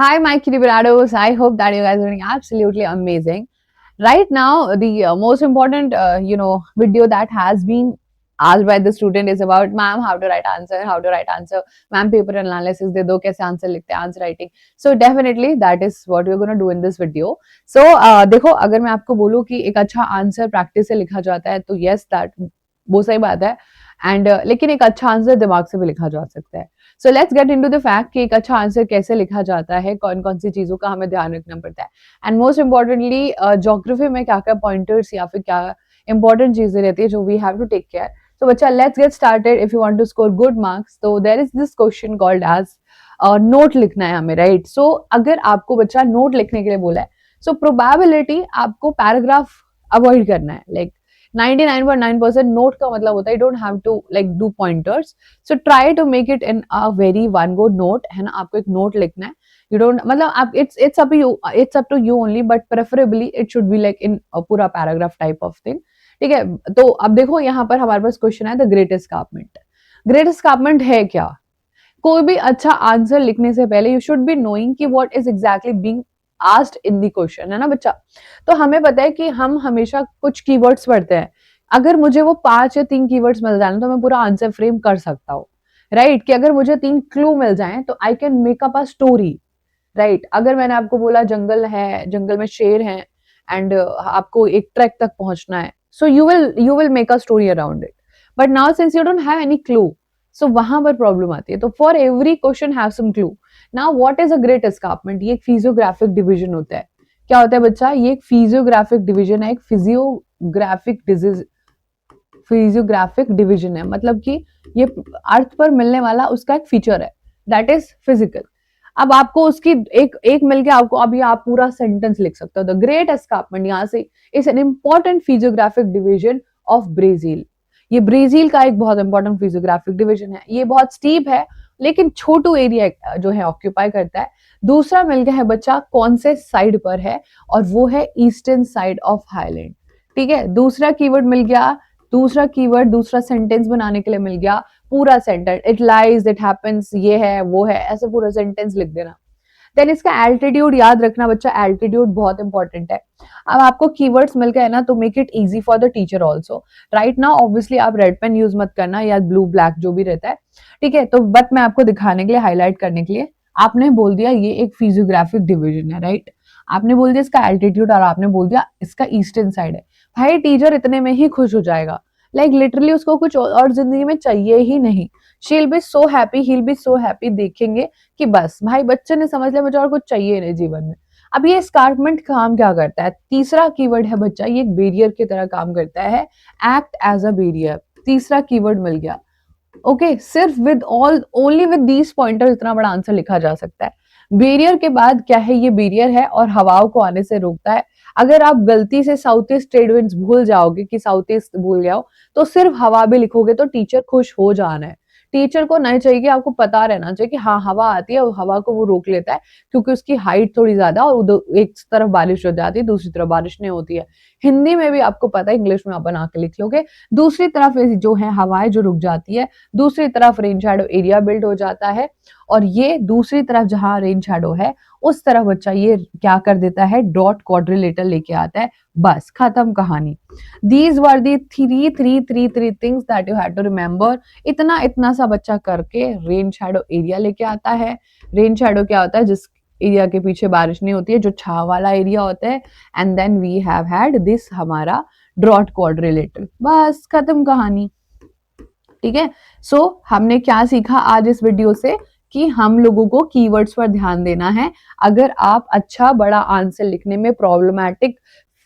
Hi, my kitty Berados. I hope that you guys are doing absolutely amazing. Right now, the most important, video that has been asked by the student is about, ma'am, how to write answer, ma'am, paper analysis, de do kaise answer likhte hain, answer writing. So definitely that is what we're going to do in this video. So देखो, अगर मैं आपको बोलूँ कि एक अच्छा answer practice से लिखा जाता है, तो yes, that वो सही बात है. एंड लेकिन एक अच्छा आंसर दिमाग से भी लिखा जा सकता है. So let's get into the fact कि एक अच्छा आंसर कैसे लिखा जाता है, कौन-कौन सी चीज़ों का हमें ध्यान रखना पड़ता है. एंड मोस्ट इम्पोर्टेंटली ज्योग्राफी में क्या-क्या पॉइंटर्स या फिर क्या इंपॉर्टेंट चीज़ें रहती है जो we have to take care. तो बच्चा let's get started. If you want to score good marks, तो there is this question called as note लिखना है हमें, राइट? सो अगर आपको बच्चा नोट लिखने के लिए बोला है, सो प्रोबेबिलिटी आपको पैराग्राफ अवॉइड करना है. लाइक 99.9% नोट का मतलब होता है, you don't have to like do pointers. So try to make it in a very one go note, है ना? आपको एक नोट लिखना है. You don't मतलब आप it's up to you only, but preferably it should be like in a पूरा paragraph type of thing. ठीक है? तो अब देखो यहाँ पर हमारे पास क्वेश्चन है the great escarpment. Great escarpment है क्या? कोई भी अच्छा आंसर लिखने से पहले यू शुड बी नोइंग कि what is exactly being asked in the question, है ना बच्चा? तो हमें पता है कि हम हमेशा कुछ कीवर्ड्स पढ़ते हैं. अगर मुझे वो 5 या 3 कीवर्ड्स मिल जाए तो मैं पूरा आंसर फ्रेम कर सकता हूँ, राइट? कि अगर मुझे 3 क्लू मिल जाएं तो I can make up a story, right? अगर मैंने आपको बोला जंगल है, जंगल में शेर है एंड आपको एक ट्रैक तक पहुंचना है, so you will make a story around it. But now since you don't have any clue, so वहां पर प्रॉब्लम आती है. तो for every question have some clue. Now what is a great escarpment? ये एक फिजियोग्राफिक डिवीजन होता है. क्या होता है बच्चा? ये एक फिजियोग्राफिक डिवीजन है, एक फिजियोग्राफिक डिवीजन है. मतलब कि ये अर्थ पर मिलने वाला उसका एक फीचर है, दैट इज फिजिकल. अब आपको उसकी एक एक मिल के आपको अभी आप पूरा सेंटेंस लिख सकते हो. द ग्रेट एस्कार्पमेंट यहाँ से is an important physiographic division of Brazil. ये ब्राजील का एक बहुत इंपॉर्टेंट फिजियोग्राफिक डिवीजन है. ये बहुत स्टीप है लेकिन छोटू एरिया जो है ऑक्यूपाई करता है. दूसरा मिल गया है बच्चा कौन से साइड पर है, और वो है ईस्टर्न साइड ऑफ हाईलैंड. ठीक है, दूसरा कीवर्ड मिल गया. दूसरा कीवर्ड दूसरा सेंटेंस बनाने के लिए मिल गया. पूरा sentence, it lies, it happens, ये है वो है, ऐसे पूरा सेंटेंस लिख देना. देन इसका एल्टीट्यूड याद रखना बच्चा, एल्टीट्यूड बहुत इंपॉर्टेंट है. अब आपको कीवर्ड्स मिल गए ना, तो make it easy for the teacher also. Right now obviously आप रेड पेन यूज मत करना या ब्लू ब्लैक जो भी रहता है, ठीक है? तो बट मैं आपको दिखाने के लिए, हाईलाइट करने के लिए, आपने बोल दिया ये एक फिजियोग्राफिक डिवीजन है, राइट? आपने बोल दिया इसका एल्टीट्यूड और आपने बोल दिया इसका ईस्टर्न साइड है. भाई टीचर इतने में ही खुश हो जाएगा. लाइक लिटरली उसको कुछ और जिंदगी में चाहिए ही नहीं. She'll be so happy, he'll be so happy. देखेंगे कि बस भाई बच्चे ने समझ लिया मुझे और कुछ चाहिए नहीं जीवन में. अब ये एस्कार्पमेंट काम क्या करता है? तीसरा कीवर्ड है बच्चा, ये एक बैरियर की तरह काम करता है. एक्ट एज अ बैरियर, तीसरा कीवर्ड मिल गया. ओके, सिर्फ with all only with these pointer इतना बड़ा आंसर लिखा जा सकता है. बैरियर के बाद क्या है? ये बैरियर है और हवाओं को आने से रोकता है. अगर आप गलती से साउथ ईस्ट ट्रेड विंड्स भूल जाओगे कि साउथ ईस्ट भूल गया हो, तो सिर्फ हवा भी लिखोगे तो टीचर खुश हो जाना है. टीचर को नहीं चाहिए कि आपको पता रहना चाहिए कि हाँ हवा आती है और हवा को वो रोक लेता है क्योंकि उसकी हाइट थोड़ी ज्यादा, और उधर एक तरफ बारिश हो जाती है दूसरी तरफ बारिश नहीं होती है. हिंदी में भी आपको पता है, इंग्लिश में आप बना के लिख लोगे. दूसरी तरफ जो है हवाएं जो रुक जाती है, दूसरी तरफ रेन शैडो एरिया बिल्ड हो जाता है, और ये दूसरी तरफ जहां रेन शैडो है उस तरफ बच्चा ये क्या कर देता है? डॉट क्वाड्रिलेटरल लेके आता है. बस खत्म कहानी. These were the three things that you had to remember. इतना इतना सा बच्चा करके रेन शैडो एरिया लेके आता है. रेन शैडो क्या होता है? जिस एरिया के पीछे बारिश नहीं होती है, जो छाव वाला एरिया होता है. And then we have had this हमारा डॉट क्वाड्रिलेटरल. बस खत्म कहानी. ठीक है, सो हमने क्या सीखा आज इस वीडियो से? कि हम लोगों को कीवर्ड्स पर ध्यान देना है. अगर आप अच्छा बड़ा आंसर लिखने में प्रॉब्लमैटिक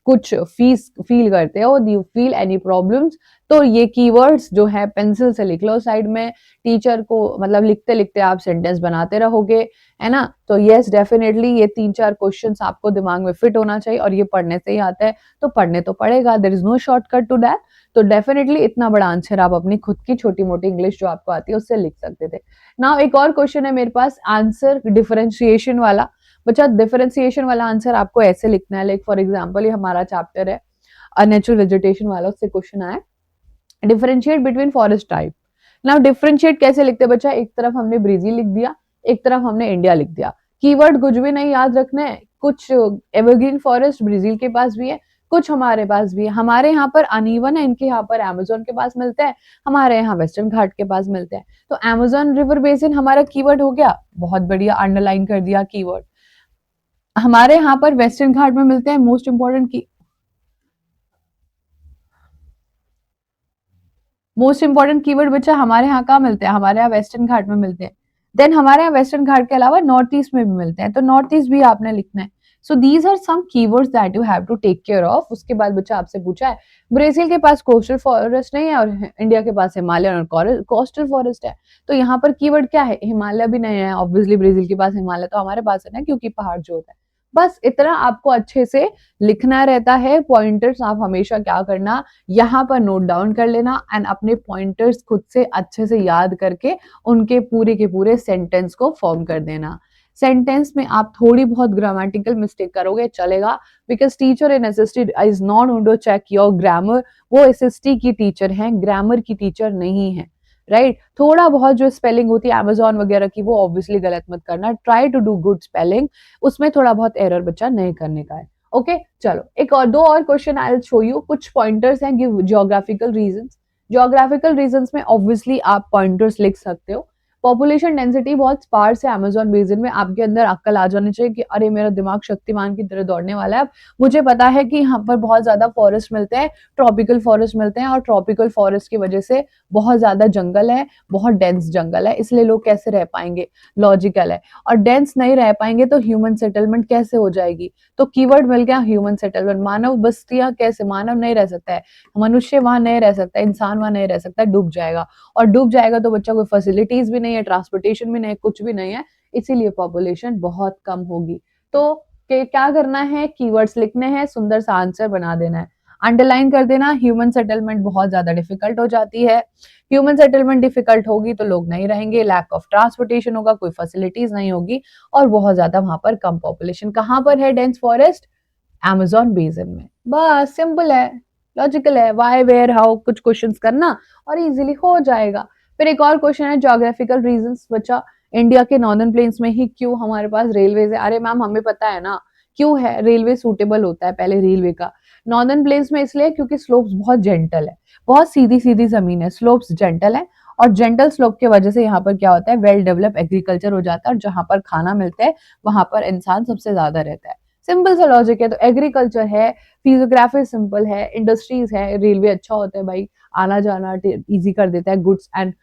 कुछ फील करते हो, यू फील एनी प्रॉब्लम्स, तो ये कीवर्ड्स जो है पेंसिल से लिख लो साइड में. टीचर को मतलब लिखते लिखते आप सेंटेंस बनाते रहोगे, है ना? तो यस डेफिनेटली ये 3-4 क्वेश्चंस आपको दिमाग में फिट होना चाहिए, और ये पढ़ने से ही आता है तो पढ़ने तो पड़ेगा. There is no shortcut to that. तो डेफिनेटली इतना बड़ा आंसर आप अपनी खुद की छोटी मोटी इंग्लिश जो आपको आती है उससे लिख सकते थे. नाउ एक और क्वेश्चन है मेरे पास, आंसर डिफरेंशिएशन वाला. बच्चा डिफरेंशिएशन वाला आंसर आपको ऐसे लिखना है. लाइक फॉर एग्जांपल ये हमारा चैप्टर है नेचुरल वेजिटेशन वाला, उससे क्वेश्चन आया differentiate between forest type. Now differentiate कैसे लिखते हैं बच्चा? एक तरफ हमने ब्राजील लिख दिया, एक तरफ हमने इंडिया लिख दिया, कीवर्ड कुछ भी नहीं याद रखना है, कुछ एवरग्रीन फॉरेस्ट ब्राजील के पास भी है, कुछ हमारे पास भी है। हमारे यहाँ पर अनइवन है, इनके यहाँ पर अमेज़न के पास मिलते हैं, हमारे यहाँ वेस्टर्न घाट के पास मिलते हैं। तो अमेज़न रिवर बेसिन हमारा कीवर्ड हो गया, बहुत बढ़िया, अंडरलाइन कर दिया कीवर्ड। हमारे यहाँ पर वेस्टर्न घाट में मिलते हैं, मोस्ट इंपॉर्टेंट की मोस्ट इंपॉर्टेंट कीवर्ड बच्चा हमारे यहाँ कहाँ मिलते हैं, हमारे यहाँ वेस्टर्न घाट में मिलते हैं। देन हमारे यहाँ वेस्टर्न घाट के अलावा नॉर्थ ईस्ट में भी मिलते हैं, तो नॉर्थ ईस्ट भी आपने लिखना है। So these are some keywords that you have to take care of. उसके बाद बच्चा आपसे पूछा है ब्राजील के पास कोस्टल फॉरेस्ट नहीं है और इंडिया के पास हिमालयन और कोस्टल फॉरेस्ट है, तो यहाँ पर कीवर्ड क्या है, हिमालय भी नहीं है, ऑब्वियसली ब्राजील के पास हिमालय तो हमारे पास है ना, क्योंकि पहाड़ जो होता है। बस इतना आपको अच्छे से लिखना रहता है। पॉइंटर्स आप हमेशा क्या करना, यहाँ पर नोट डाउन कर लेना एंड अपने पॉइंटर्स खुद से अच्छे से याद करके उनके पूरे के पूरे सेंटेंस को फॉर्म कर देना। सेंटेंस में आप थोड़ी बहुत ग्रामेटिकल मिस्टेक करोगे चलेगा, because teacher in SST is not going to check your grammar. वो एसएसटी की टीचर हैं, ग्रामर की टीचर नहीं है, राइट। थोड़ा बहुत जो स्पेलिंग होती है अमेजोन वगैरह की, वो ऑब्वियसली गलत मत करना, try to do good spelling, उसमें थोड़ा बहुत एरर बच्चा नहीं करने का है। ओके चलो, एक और दो और question I will show you. कुछ पॉइंटर्स हैं, give geographical reasons. Geographical reasons में ऑब्वियसली आप पॉइंटर्स लिख सकते हो। पॉपुलेशन डेंसिटी बहुत स्पार्स है अमेजोन बेसिन में, आपके अंदर अक्ल आ जानी चाहिए कि अरे मेरा दिमाग शक्तिमान की तरह दौड़ने वाला है। मुझे पता है कि यहाँ पर बहुत ज्यादा फॉरेस्ट मिलते हैं, ट्रॉपिकल फॉरेस्ट मिलते हैं, और ट्रॉपिकल फॉरेस्ट की वजह से बहुत ज्यादा जंगल है, बहुत डेंस जंगल है, इसलिए लोग कैसे रह पाएंगे, लॉजिकल है। और डेंस नहीं रह पाएंगे तो ह्यूमन सेटलमेंट कैसे हो जाएगी, तो कीवर्ड मिल गया ह्यूमन सेटलमेंट। मानव बस्तियां कैसे, मानव नहीं रह सकता है, मनुष्य वहां नहीं रह सकता, इंसान वहां नहीं रह सकता, डूब जाएगा। और डूब जाएगा तो बच्चा कोई फैसिलिटीज भी नहीं है, ट्रांसपोर्टेशन भी नहीं है, कुछ भी नहीं है, इसीलिए पॉपुलेशन बहुत कम होगी। तो क्या करना है, कीवर्ड्स लिखने हैं, सुंदर सा आंसर बना देना है। अंडरलाइन कर देना, ह्यूमन सेटलमेंट बहुत ज्यादा डिफिकल्ट हो जाती है। ह्यूमन सेटलमेंट डिफिकल्ट होगी तो लोग नहीं रहेंगे, लैक ऑफ ट्रांसपोर्टेशन होगा, कोई फैसिलिटीज नहीं होगी, और बहुत ज्यादा वहां पर कम पॉपुलेशन। कहां पर है डेंस फॉरेस्ट, अमेजोन बेसिन में। बस सिंपल है, लॉजिकल है, व्हाई वेयर हाउ कुछ क्वेश्चंस करना और इजीली हो जाएगा। फिर एक और क्वेश्चन है ज्योग्राफिकल रीजंस। बच्चा इंडिया के नॉर्दर्न प्लेन्स में ही क्यों हमारे पास रेलवेज है, अरे मैम हमें पता है ना क्यों है, रेलवे सूटेबल होता है पहले रेलवे का नॉर्दर्न प्लेन्स में, इसलिए क्योंकि स्लोप्स बहुत जेंटल है, बहुत सीधी सीधी जमीन है, स्लोप्स जेंटल है, और जेंटल स्लोप की वजह से यहाँ पर क्या होता है, वेल डेवलप एग्रीकल्चर हो जाता है, और जहां पर खाना मिलता है वहां पर इंसान सबसे ज्यादा रहता है। सिंपल सा लॉजिक है। तो एग्रीकल्चर है, फिजियोग्राफी सिंपल है, इंडस्ट्रीज है, रेलवे अच्छा होता है भाई, आना जाना इजी कर देता है, गुड्स एंड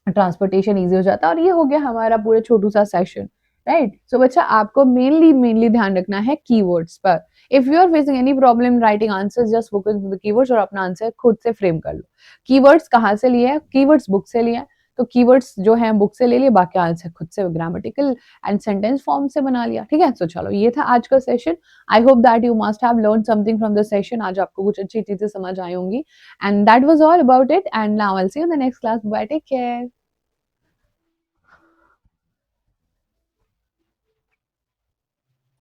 ट्रांसपोर्टेशन इजी हो जाता है। और ये हो गया हमारा पूरा छोटू सा सेशन, राइट। सो बच्चा आपको मेनली ध्यान रखना है कीवर्ड्स पर। If you are facing any problem writing answers, just focus on the keywords और अपना आंसर खुद से फ्रेम कर लो। कीवर्ड्स कहाँ से लिए, कीवर्ड्स बुक से लिए, तो कीवर्ड्स जो है बुक से ले लिए, बाकी आंसर खुद से ग्रामेटिकल एंड सेंटेंस फॉर्म से बना लिया, ठीक है। सो चलो, ये था आज का session. I hope that you must have learn something from the session. आज आपको कुछ अच्छी चीजें समझ आई होंगी, and that was all about it, and now I will see you in the next class. Bye, take care.